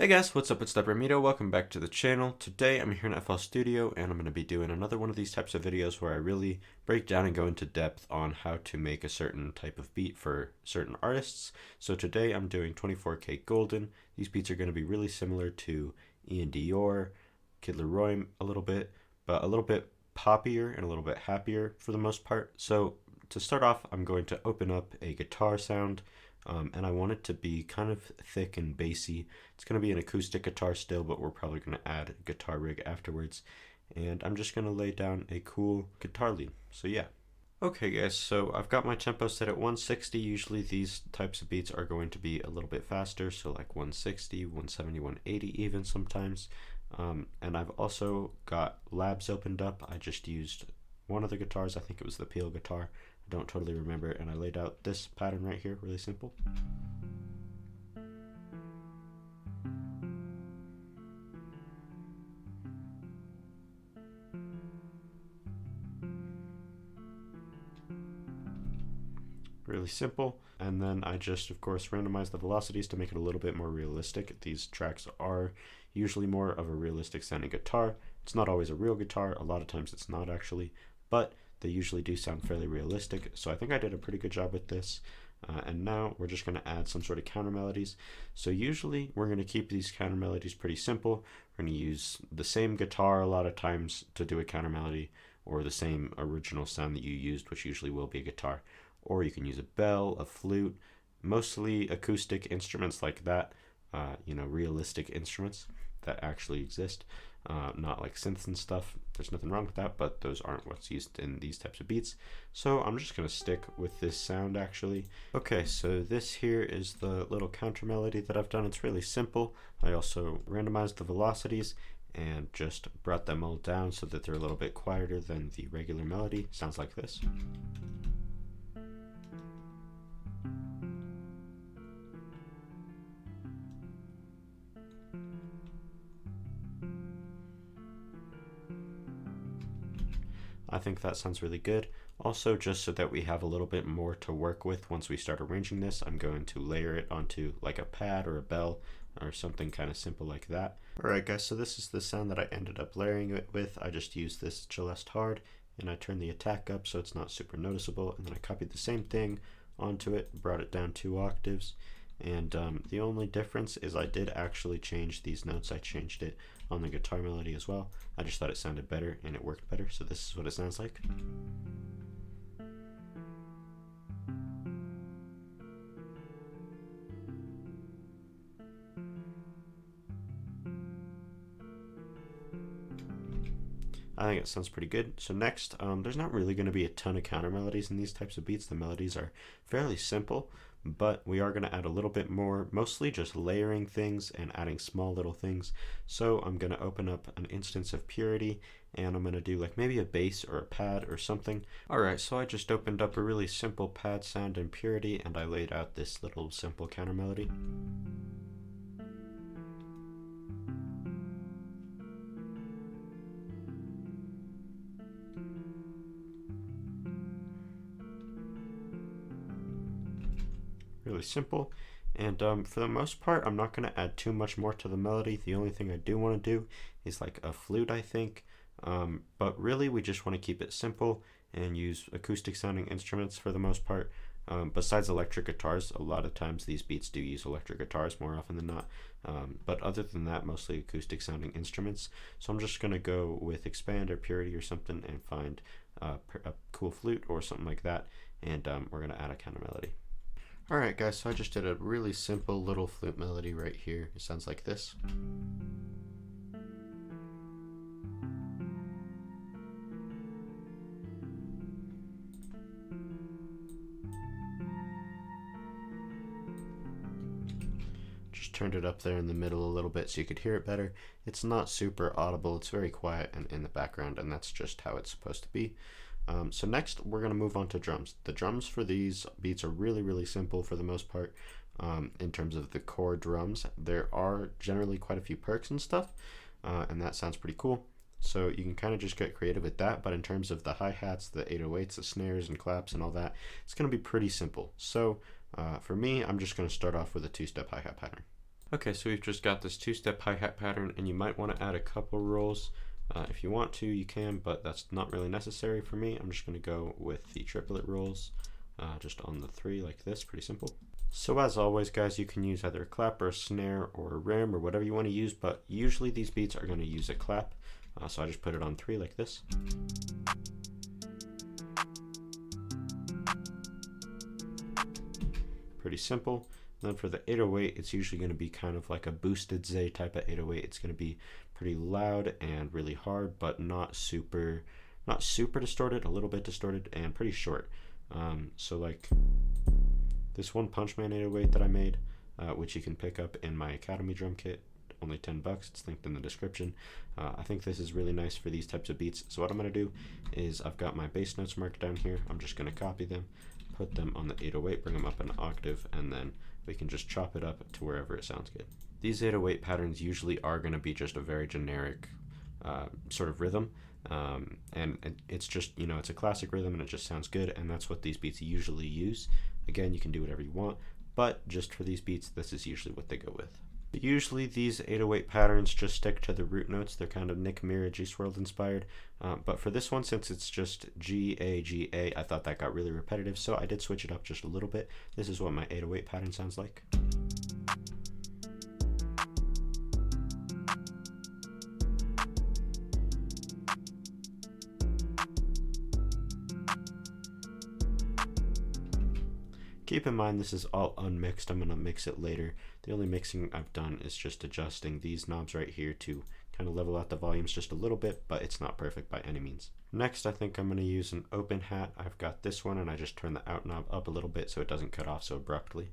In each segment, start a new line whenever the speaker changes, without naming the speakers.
Hey guys, what's up? It's Deprimido. Welcome back to the channel. Today I'm here in FL Studio and I'm going to be doing another one of these types of videos where I really break down and go into depth on how to make a certain type of beat for certain artists. So today I'm doing 24kGoldn. These beats are going to be really similar to Ian Dior, Kid Leroy a little bit, but a little bit poppier and a little bit happier for the most part. So to start off, I'm going to open up a guitar sound. And I want it to be kind of thick and bassy. It's going to be an acoustic guitar still, but we're probably going to add a guitar rig afterwards. And I'm just going to lay down a cool guitar lead. So yeah. Okay guys, so I've got my tempo set at 160. Usually these types of beats are going to be a little bit faster, so like 160, 170, 180 even sometimes. And I've also got labs opened up. I just used one of the guitars, I think it was the Peel guitar. I don't totally remember, and I laid out this pattern right here, really simple. Really simple. And then I just, of course, randomize the velocities to make it a little bit more realistic. These tracks are usually more of a realistic sounding guitar. It's not always a real guitar, a lot of times it's not actually, but they usually do sound fairly realistic. So I think I did a pretty good job with this. And now we're just going to add some sort of counter melodies. So usually we're going to keep these counter melodies pretty simple. We're going to use the same guitar a lot of times to do a counter melody, or the same original sound that you used, which usually will be a guitar. Or you can use a bell, a flute, mostly acoustic instruments like that, realistic instruments that actually exist, not like synths and stuff. There's nothing wrong with that, but those aren't what's used in these types of beats. So I'm just going to stick with this sound actually. Okay, so this here is the little counter melody that I've done. It's really simple. I also randomized the velocities and just brought them all down so that they're a little bit quieter than the regular melody. Sounds like this. I think that sounds really good. Also, just so that we have a little bit more to work with once we start arranging this, I'm going to layer it onto like a pad or a bell or something kind of simple like that. Alright guys, so this is the sound that I ended up layering it with. I just used this Celeste hard and I turned the attack up so it's not super noticeable, and then I copied the same thing onto it, brought it down 2 octaves. And the only difference is I did actually change these notes. I changed it on the guitar melody as well. I just thought it sounded better and it worked better. So this is what it sounds like. I think it sounds pretty good. So next, there's not really going to be a ton of counter melodies in these types of beats. The melodies are fairly simple, but we are going to add a little bit more, mostly just layering things and adding small little things. So I'm going to open up an instance of Purity, and I'm going to do like maybe a bass or a pad or something. Alright, so I just opened up a really simple pad sound in Purity, and I laid out this little simple counter melody. Really simple. And for the most part, I'm not going to add too much more to the melody. The only thing I do want to do is like a flute, I think. But really, we just want to keep it simple and use acoustic sounding instruments for the most part. Besides electric guitars, a lot of times these beats do use electric guitars more often than not. But other than that, mostly acoustic sounding instruments. So I'm just going to go with Expand or Purity or something and find a cool flute or something like that. And we're going to add a counter melody. Alright guys, so I just did a really simple little flute melody right here. It sounds like this. Just turned it up there in the middle a little bit so you could hear it better. It's not super audible, it's very quiet and in the background, and that's just how it's supposed to be. So next we're going to move on to drums. The drums for these beats are really simple for the most part. In terms of the core drums, there are generally quite a few perks and stuff, and that sounds pretty cool. So you can kind of just get creative with that, but in terms of the hi-hats, the 808s, the snares and claps and all that, it's going to be pretty simple. So for me, I'm just going to start off with a 2-step hi-hat pattern. Okay, so we've just got this two-step hi-hat pattern, and you might want to add a couple rolls. If you want to, you can, but that's not really necessary for me. I'm just going to go with the triplet rolls, just on the 3 like this, pretty simple. So as always, guys, you can use either a clap or a snare or a rim or whatever you want to use, but usually these beats are going to use a clap. So I just put it on 3 like this. Pretty simple. Then for the 808, it's usually going to be kind of like a boosted Z type of 808. It's going to be pretty loud and really hard, but not super distorted, a little bit distorted, and pretty short. So like this one Punchman 808 that I made, which you can pick up in my Academy drum kit, only $10. It's linked in the description. I think this is really nice for these types of beats. So what I'm going to do is I've got my bass notes marked down here. I'm just going to copy them, put them on the 808, bring them up an octave, and then we can just chop it up to wherever it sounds good. These 808 patterns usually are going to be just a very generic sort of rhythm, and it's just, you know, it's a classic rhythm and it just sounds good, and that's what these beats usually use. Again, you can do whatever you want, but just for these beats, this is usually what they go with. Usually these 808 patterns just stick to the root notes. They're kind of Nick Mira, G-Swirled inspired. But for this one, since it's just G, A, G, A, I thought that got really repetitive, so I did switch it up just a little bit. This is what my 808 pattern sounds like. Keep in mind this is all unmixed. I'm going to mix it later. The only mixing I've done is just adjusting these knobs right here to kind of level out the volumes just a little bit, but it's not perfect by any means. Next, I think I'm going to use an open hat. I've got this one, and I just turn the out knob up a little bit so it doesn't cut off so abruptly.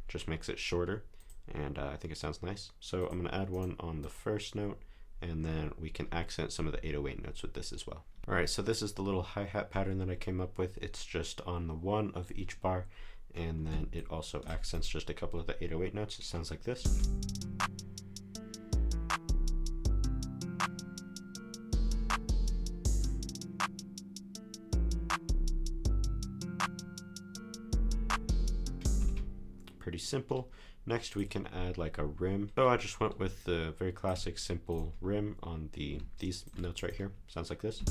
Just makes it shorter, and I think it sounds nice. So I'm going to add one on the first note, and then we can accent some of the 808 notes with this as well. Alright, so this is the little hi-hat pattern that I came up with. It's just on the 1 of each bar, and then it also accents just a couple of the 808 notes. It sounds like this. Pretty simple. Next we can add like a rim. So I just went with the very classic simple rim on these notes right here. Sounds like this.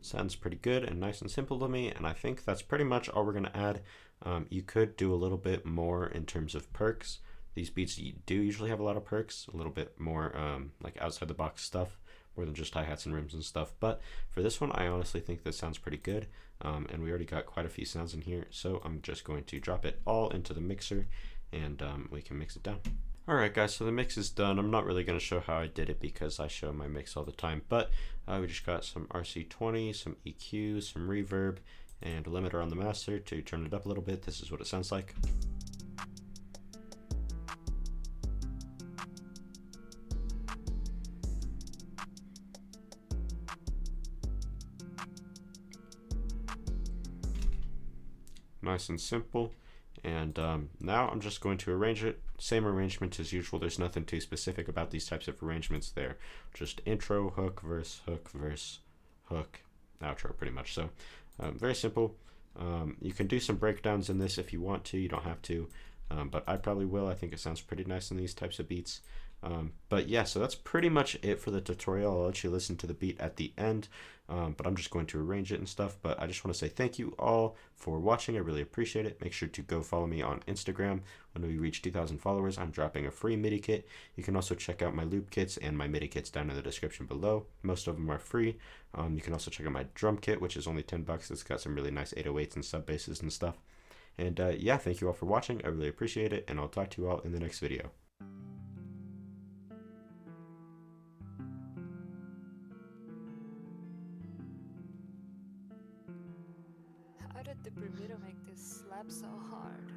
Sounds pretty good and nice and simple to me, and I think that's pretty much all we're going to add. You could do a little bit more in terms of perks. These beats do usually have a lot of perks, a little bit more like outside the box stuff, more than just hi-hats and rims and stuff. But for this one, I honestly think this sounds pretty good, and we already got quite a few sounds in here, so I'm just going to drop it all into the mixer, and we can mix it down. Alright guys, so the mix is done. I'm not really going to show how I did it because I show my mix all the time, but we just got some RC20, some EQ, some reverb, and a limiter on the master to turn it up a little bit. This is what it sounds like. Nice and simple. And now I'm just going to arrange it. Same arrangement as usual. There's nothing too specific about these types of arrangements. They're just intro, hook, verse, hook, outro, pretty much. So very simple. You can do some breakdowns in this if you want to. You don't have to, but I probably will. I think it sounds pretty nice in these types of beats. But yeah, so that's pretty much it for the tutorial. I'll let you listen to the beat at the end, but I'm just going to arrange it and stuff. But I just want to say thank you all for watching. I really appreciate it. Make sure to go follow me on Instagram. When we reach 2,000 followers, I'm dropping a free MIDI kit. You can also check out my loop kits and my MIDI kits down in the description below. Most of them are free. You can also check out my drum kit, which is only $10. It's got some really nice 808s and sub basses and stuff. And yeah, thank you all for watching. I really appreciate it, and I'll talk to you all in the next video.
How did Deprimido make this slap so hard?